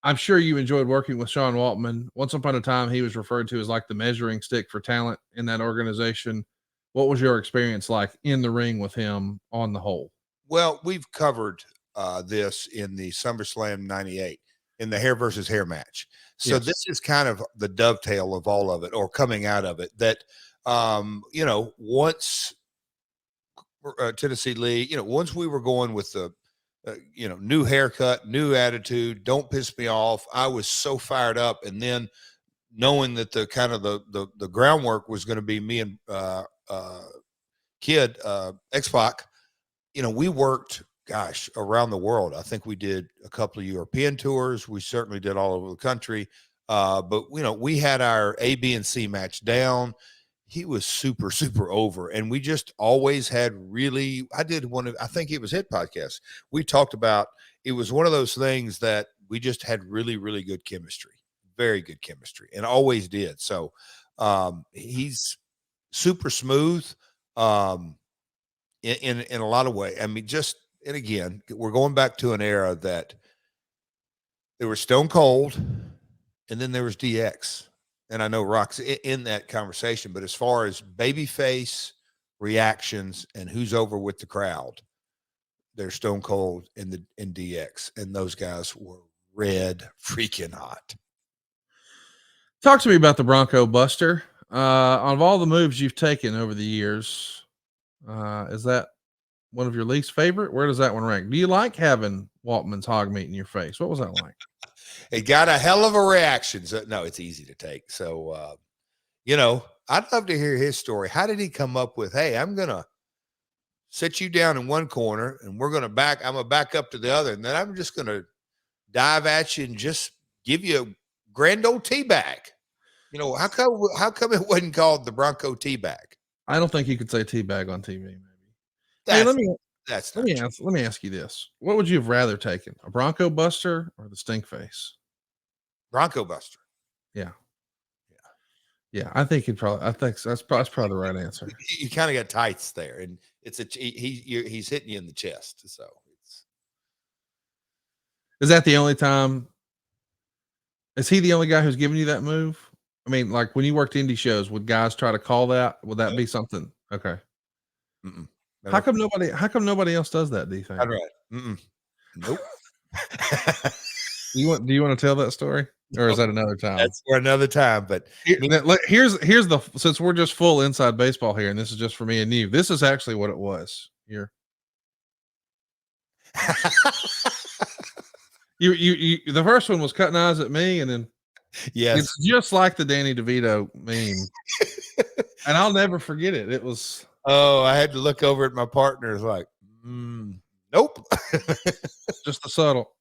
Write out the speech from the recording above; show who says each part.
Speaker 1: I'm sure you enjoyed working with Sean Waltman. Once upon a time, he was referred to as like the measuring stick for talent in that organization. What was your experience like in the ring with him on the whole?
Speaker 2: Well, we've covered this in the SummerSlam 98 in the hair versus hair match. So
Speaker 1: Yes.
Speaker 2: this is kind of the dovetail of all of it, or coming out of it, that, once Tennessee Lee, once we were going with the, new haircut, new attitude, don't piss me off. I was so fired up. And then knowing that the kind of the groundwork was going to be me and Kid, X-Pac, we worked, gosh, around the world. I think we did a couple of European tours. We certainly did all over the country. But we had our A, B, and C match down. He was super, super over. And we just always had I think it was Hit Podcast. We talked about, it was one of those things that we just had really, really good chemistry, very good chemistry, and always did. So he's super smooth in a lot of ways. I mean, and again, we're going back to an era that there was Stone Cold and then there was DX. And I know Rock's in that conversation, but as far as babyface reactions and who's over with the crowd, there's Stone Cold and DX, and those guys were red freaking hot.
Speaker 1: Talk to me about the Bronco Buster. Of all the moves you've taken over the years, is that one of your least favorite? Where does that one rank? Do you like having Waltman's hog meat in your face? What was that like?
Speaker 2: It got a hell of a reaction. So, no, it's easy to take. So, I'd love to hear his story. How did he come up with, hey, I'm going to sit you down in one corner and I'm going to back up to the other. And then I'm just going to dive at you and just give you a grand old tea bag. How come it wasn't called the Bronco tea bag?
Speaker 1: I don't think you could say tea bag on TV. Maybe. Let me ask you this: what would you have rather taken, a Bronco Buster or the Stink Face?
Speaker 2: Bronco Buster.
Speaker 1: Yeah. I think that's probably the right answer.
Speaker 2: You kind of got tights there, and he's hitting you in the chest. So
Speaker 1: is that the only time? Is he the only guy who's giving you that move? I mean, like when you worked indie shows, would guys try to call that? Would that be something? Okay.
Speaker 2: Mm-mm.
Speaker 1: How come nobody else does that? Do you think?
Speaker 2: All right. Mm-mm. Nope.
Speaker 1: Do you want to tell that story, or is that another time?
Speaker 2: That's for another time. But
Speaker 1: here's since we're just full inside baseball here, and this is just for me and you. This is actually what it was. Here. You the first one was cutting eyes at me, and then
Speaker 2: yes,
Speaker 1: it's just like the Danny DeVito meme, and I'll never forget it. It was.
Speaker 2: Oh, I had to look over at my partner. It's like, nope.
Speaker 1: Just the subtle.